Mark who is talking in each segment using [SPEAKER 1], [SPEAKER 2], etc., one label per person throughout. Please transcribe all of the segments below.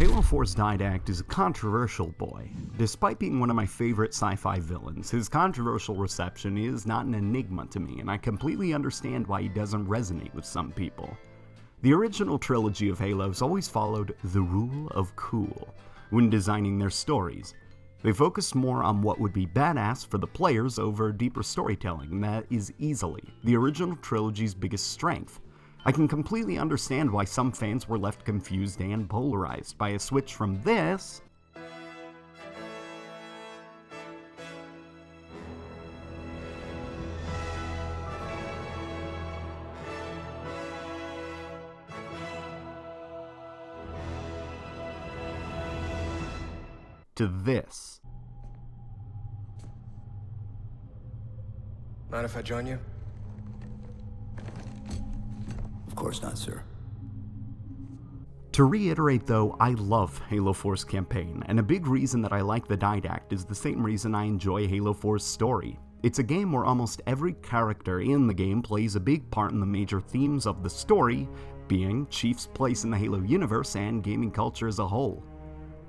[SPEAKER 1] Halo 4's Didact is a controversial boy. Despite being one of my favorite sci-fi villains, his controversial reception is not an enigma to me, and I completely understand why he doesn't resonate with some people. The original trilogy of Halos always followed the rule of cool when designing their stories. They focused more on what would be badass for the players over deeper storytelling, and that is easily the original trilogy's biggest strength. I can completely understand why some fans were left confused and polarized by a switch from this to this.
[SPEAKER 2] Mind if I join you?
[SPEAKER 3] Of course not, sir.
[SPEAKER 1] To reiterate though, I love Halo 4's campaign, and a big reason that I like the Didact is the same reason I enjoy Halo 4's story. It's a game where almost every character in the game plays a big part in the major themes of the story, being Chief's place in the Halo universe and gaming culture as a whole.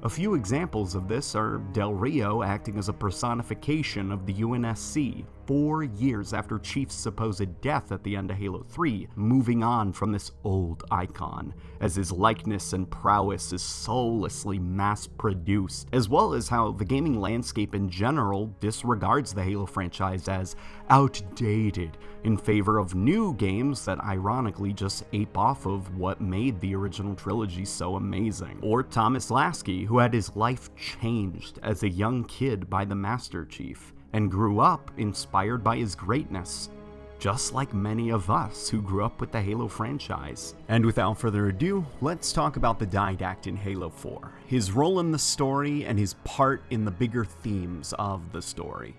[SPEAKER 1] A few examples of this are Del Rio acting as a personification of the UNSC 4 years after Chief's supposed death at the end of Halo 3, moving on from this old icon, as his likeness and prowess is soullessly mass-produced, as well as how the gaming landscape in general disregards the Halo franchise as outdated in favor of new games that ironically just ape off of what made the original trilogy so amazing. Or Thomas Lasky, who had his life changed as a young kid by the Master Chief, and grew up inspired by his greatness, just like many of us who grew up with the Halo franchise. And without further ado, let's talk about the Didact in Halo 4, his role in the story, and his part in the bigger themes of the story.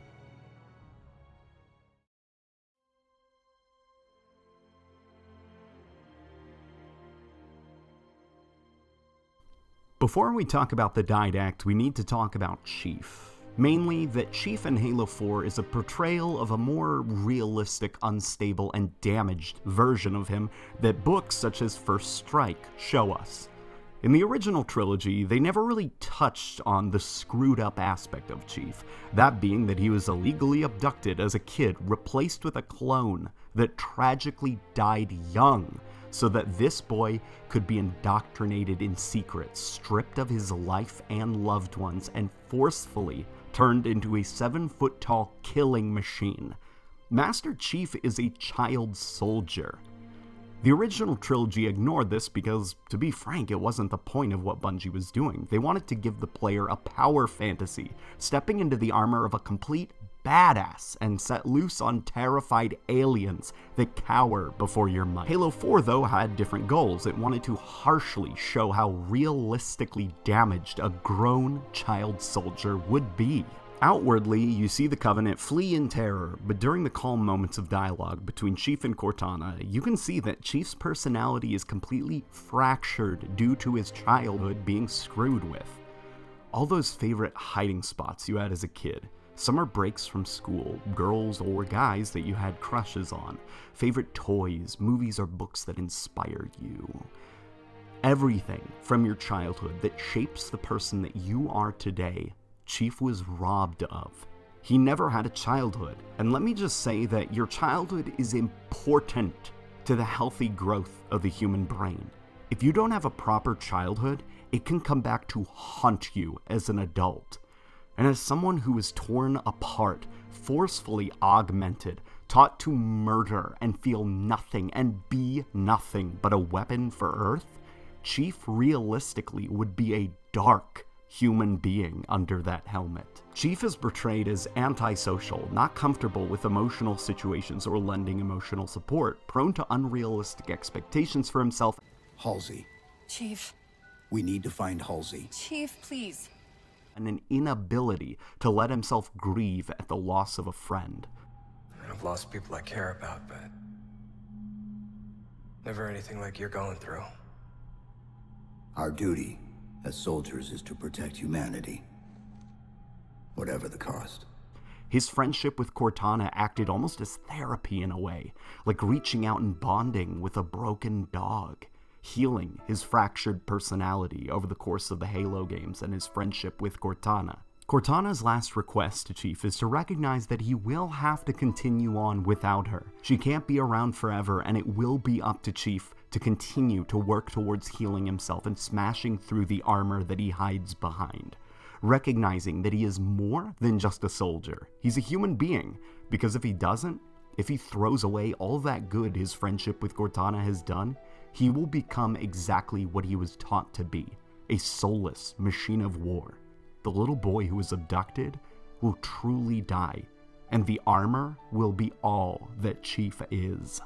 [SPEAKER 1] Before we talk about the Didact, we need to talk about Chief. Mainly that Chief in Halo 4 is a portrayal of a more realistic, unstable, and damaged version of him that books such as First Strike show us. In the original trilogy, they never really touched on the screwed up aspect of Chief, that being that he was illegally abducted as a kid, replaced with a clone that tragically died young, so that this boy could be indoctrinated in secret, stripped of his life and loved ones, and forcefully turned into a 7-foot-tall killing machine. Master Chief is a child soldier. The original trilogy ignored this because, to be frank, it wasn't the point of what Bungie was doing. They wanted to give the player a power fantasy, stepping into the armor of a complete badass and set loose on terrified aliens that cower before your might. Halo 4, though, had different goals. It wanted to harshly show how realistically damaged a grown child soldier would be. Outwardly, you see the Covenant flee in terror, but during the calm moments of dialogue between Chief and Cortana, you can see that Chief's personality is completely fractured due to his childhood being screwed with. All those favorite hiding spots you had as a kid, summer breaks from school, girls or guys that you had crushes on, favorite toys, movies or books that inspired you. Everything from your childhood that shapes the person that you are today, Chief was robbed of. He never had a childhood, and let me just say that your childhood is important to the healthy growth of the human brain. If you don't have a proper childhood, it can come back to haunt you as an adult. And as someone who was torn apart, forcefully augmented, taught to murder and feel nothing and be nothing but a weapon for Earth, Chief realistically would be a dark human being under that helmet. Chief is portrayed as antisocial, not comfortable with emotional situations or lending emotional support, prone to unrealistic expectations for himself.
[SPEAKER 3] Halsey.
[SPEAKER 4] Chief.
[SPEAKER 3] We need to find Halsey.
[SPEAKER 4] Chief, please.
[SPEAKER 1] And an inability to let himself grieve at the loss of a friend.
[SPEAKER 2] I've lost people I care about, but never anything like you're going through.
[SPEAKER 3] Our duty as soldiers is to protect humanity, whatever the cost.
[SPEAKER 1] His friendship with Cortana acted almost as therapy in a way, like reaching out and bonding with a broken dog. healing his fractured personality over the course of the Halo games and his friendship with Cortana. Cortana's last request to Chief is to recognize that he will have to continue on without her. She can't be around forever, and it will be up to Chief to continue to work towards healing himself and smashing through the armor that he hides behind. Recognizing that he is more than just a soldier. He's a human being, because if he doesn't, if he throws away all that good his friendship with Cortana has done, he will become exactly what he was taught to be, a soulless machine of war. The little boy who was abducted will truly die, and the armor will be all that Chief is.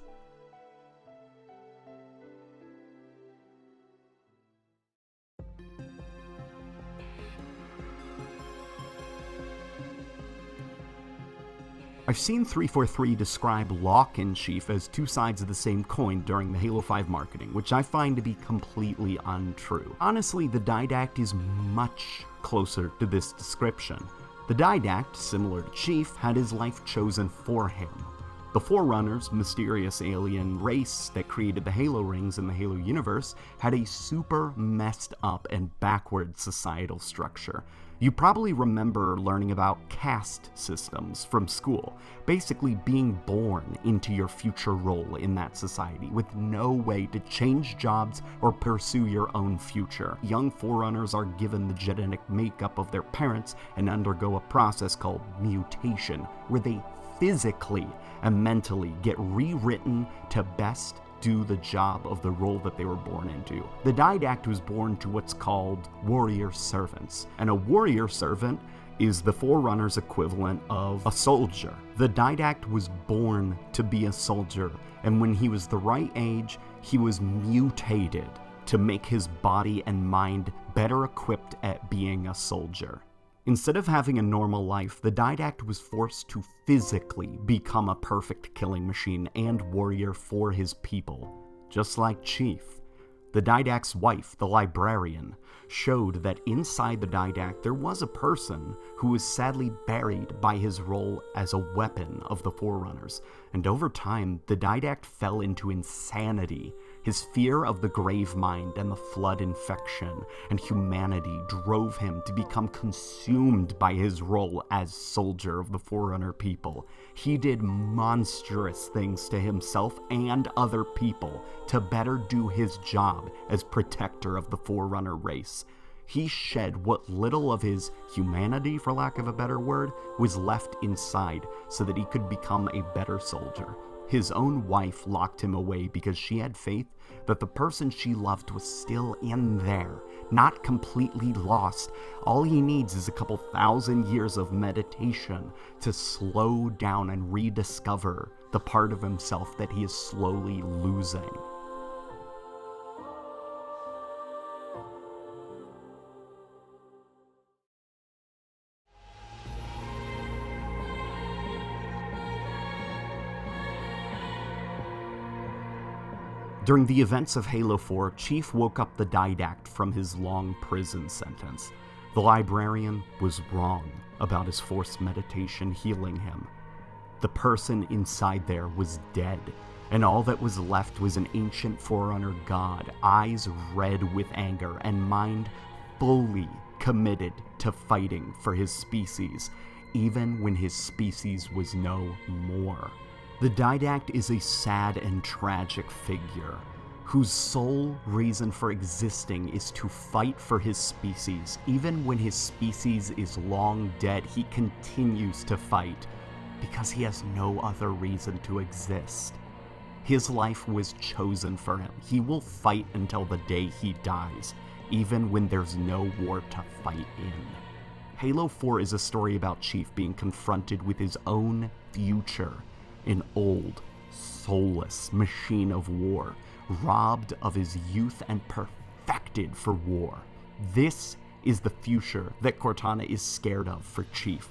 [SPEAKER 1] I've seen 343 describe Locke and Chief as two sides of the same coin during the Halo 5 marketing, which I find to be completely untrue. Honestly, the Didact is much closer to this description. The Didact, similar to Chief, had his life chosen for him. The Forerunners, mysterious alien race that created the Halo rings in the Halo universe, had a super messed up and backward societal structure. You probably remember learning about caste systems from school, basically being born into your future role in that society with no way to change jobs or pursue your own future. Young Forerunners are given the genetic makeup of their parents and undergo a process called mutation, where they physically and mentally get rewritten to best do the job of the role that they were born into. The Didact was born to what's called warrior servants, and a warrior servant is the Forerunner's equivalent of a soldier. The Didact was born to be a soldier, and when he was the right age, he was mutated to make his body and mind better equipped at being a soldier. Instead of having a normal life, the Didact was forced to physically become a perfect killing machine and warrior for his people, just like Chief. The Didact's wife, the librarian, showed that inside the Didact there was a person who was sadly buried by his role as a weapon of the Forerunners, and over time the Didact fell into insanity. His fear of the grave mind and the flood infection and humanity drove him to become consumed by his role as soldier of the Forerunner people. He did monstrous things to himself and other people to better do his job as protector of the Forerunner race. He shed what little of his humanity, for lack of a better word, was left inside so that he could become a better soldier. His own wife locked him away because she had faith that the person she loved was still in there, not completely lost. All he needs is a couple thousand years of meditation to slow down and rediscover the part of himself that he is slowly losing. During the events of Halo 4, Chief woke up the Didact from his long prison sentence. The librarian was wrong about his forced meditation healing him. The person inside there was dead, and all that was left was an ancient Forerunner god, eyes red with anger and mind fully committed to fighting for his species, even when his species was no more. The Didact is a sad and tragic figure, whose sole reason for existing is to fight for his species. Even when his species is long dead, he continues to fight, because he has no other reason to exist. His life was chosen for him. He will fight until the day he dies, even when there's no war to fight in. Halo 4 is a story about Chief being confronted with his own future, an old, soulless machine of war, robbed of his youth and perfected for war. This is the future that Cortana is scared of for Chief.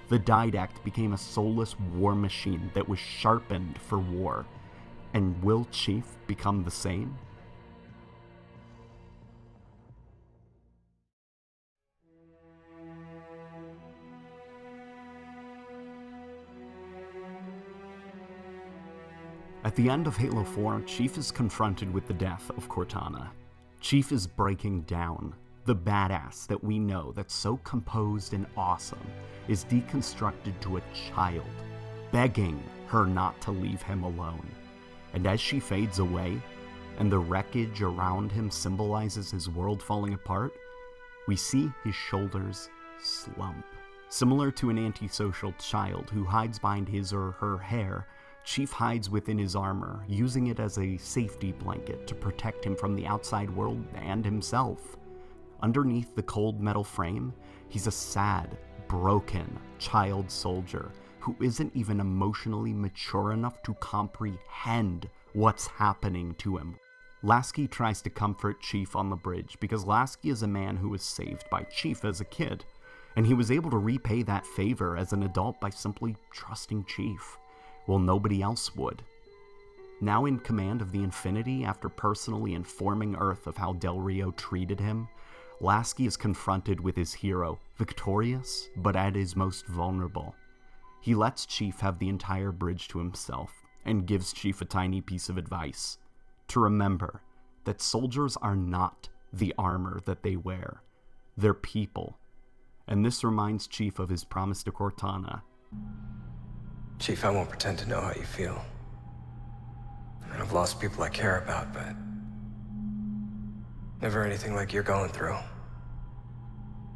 [SPEAKER 1] The Didact became a soulless war machine that was sharpened for war. And will Chief become the same? At the end of Halo 4, Chief is confronted with the death of Cortana. Chief is breaking down. The badass that we know that's so composed and awesome is deconstructed to a child, begging her not to leave him alone. And as she fades away, and the wreckage around him symbolizes his world falling apart, we see his shoulders slump. Similar to an antisocial child who hides behind his or her hair, Chief hides within his armor, using it as a safety blanket to protect him from the outside world and himself. Underneath the cold metal frame, he's a sad, broken child soldier who isn't even emotionally mature enough to comprehend what's happening to him. Lasky tries to comfort Chief on the bridge because Lasky is a man who was saved by Chief as a kid, and he was able to repay that favor as an adult by simply trusting Chief. Well, nobody else would. Now in command of the Infinity after personally informing Earth of how Del Rio treated him, Lasky is confronted with his hero, victorious, but at his most vulnerable. He lets Chief have the entire bridge to himself, and gives Chief a tiny piece of advice: to remember that soldiers are not the armor that they wear. They're people. And this reminds Chief of his promise to Cortana.
[SPEAKER 2] Chief, I won't pretend to know how you feel. I've lost people I care about, but never anything like you're going through.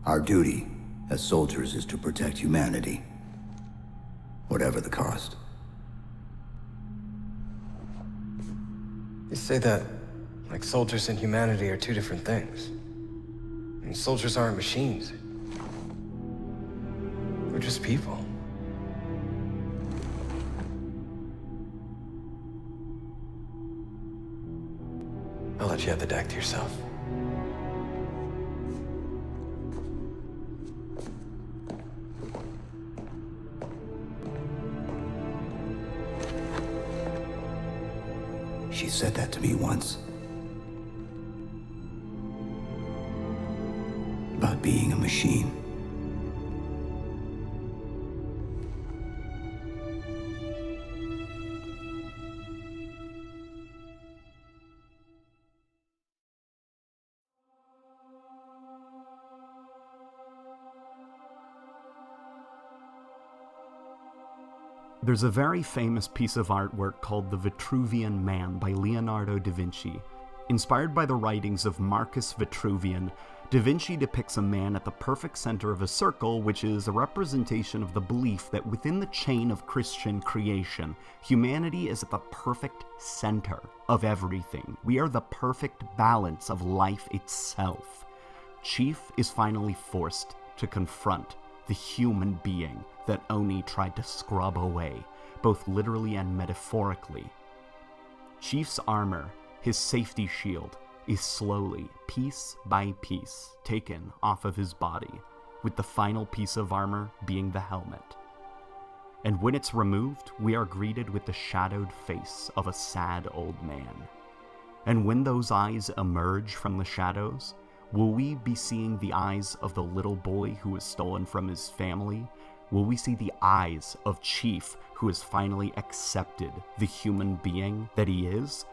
[SPEAKER 3] Our duty as soldiers is to protect humanity, whatever the cost.
[SPEAKER 2] You say that like soldiers and humanity are two different things. I mean, soldiers aren't machines. We're just people. I'll let you have the deck to yourself.
[SPEAKER 3] She said that to me once. About being a machine.
[SPEAKER 1] There's a very famous piece of artwork called the Vitruvian Man by Leonardo da Vinci. Inspired by the writings of Marcus Vitruvian, da Vinci depicts a man at the perfect center of a circle, which is a representation of the belief that within the chain of Christian creation, humanity is at the perfect center of everything. We are the perfect balance of life itself. Chief is finally forced to confront the human being that Oni tried to scrub away, both literally and metaphorically. Chief's armor, his safety shield, is slowly, piece by piece, taken off of his body, with the final piece of armor being the helmet. And when it's removed, we are greeted with the shadowed face of a sad old man. And when those eyes emerge from the shadows, will we be seeing the eyes of the little boy who was stolen from his family? Will we see the eyes of Chief, who has finally accepted the human being that he is?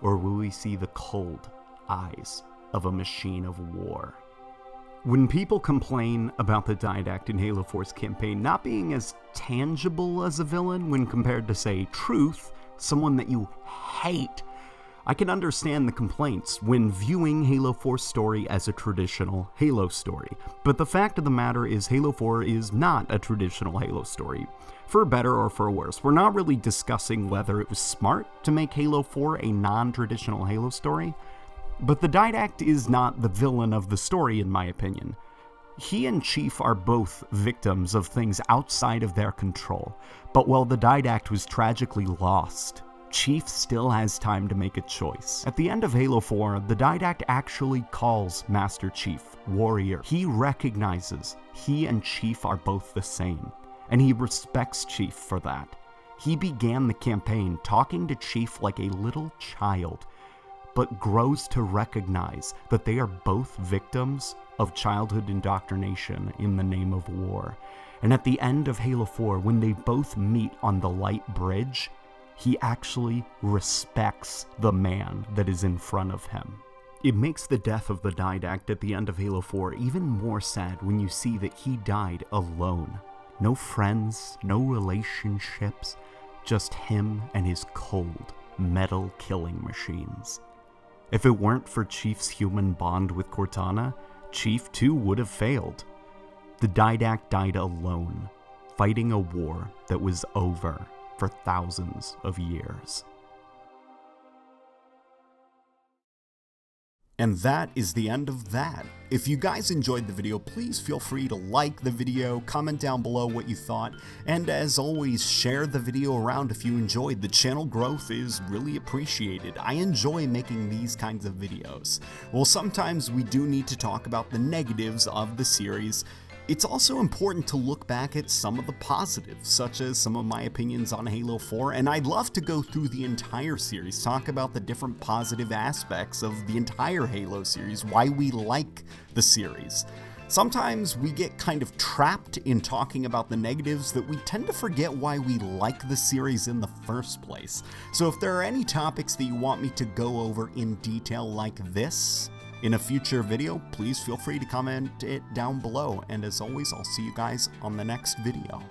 [SPEAKER 1] Or will we see the cold eyes of a machine of war? When people complain about the Didact in Halo 4's campaign not being as tangible as a villain when compared to, say, Truth, someone that you hate, I can understand the complaints when viewing Halo 4's story as a traditional Halo story. But the fact of the matter is Halo 4 is not a traditional Halo story. For better or for worse, we're not really discussing whether it was smart to make Halo 4 a non-traditional Halo story, but the Didact is not the villain of the story in my opinion. He and Chief are both victims of things outside of their control, but while the Didact was tragically lost, Chief still has time to make a choice. At the end of Halo 4, the Didact actually calls Master Chief Warrior. He recognizes he and Chief are both the same, and he respects Chief for that. He began the campaign talking to Chief like a little child, but grows to recognize that they are both victims of childhood indoctrination in the name of war. And at the end of Halo 4, when they both meet on the light bridge, He actually respects the man that is in front of him. It makes the death of the Didact at the end of Halo 4 even more sad when you see that he died alone. No friends, no relationships, just him and his cold, metal killing machines. If it weren't for Chief's human bond with Cortana, Chief too would have failed. The Didact died alone, fighting a war that was over for thousands of years. And that is the end of that. If you guys enjoyed the video, please feel free to like the video, comment down below what you thought, and as always, share the video around if you enjoyed. The channel growth is really appreciated. I enjoy making these kinds of videos. While sometimes we do need to talk about the negatives of the series, it's also important to look back at some of the positives, such as some of my opinions on Halo 4, and I'd love to go through the entire series, talk about the different positive aspects of the entire Halo series, why we like the series. Sometimes we get kind of trapped in talking about the negatives that we tend to forget why we like the series in the first place. So if there are any topics that you want me to go over in detail like this, in a future video, please feel free to comment it down below, and as always, I'll see you guys on the next video.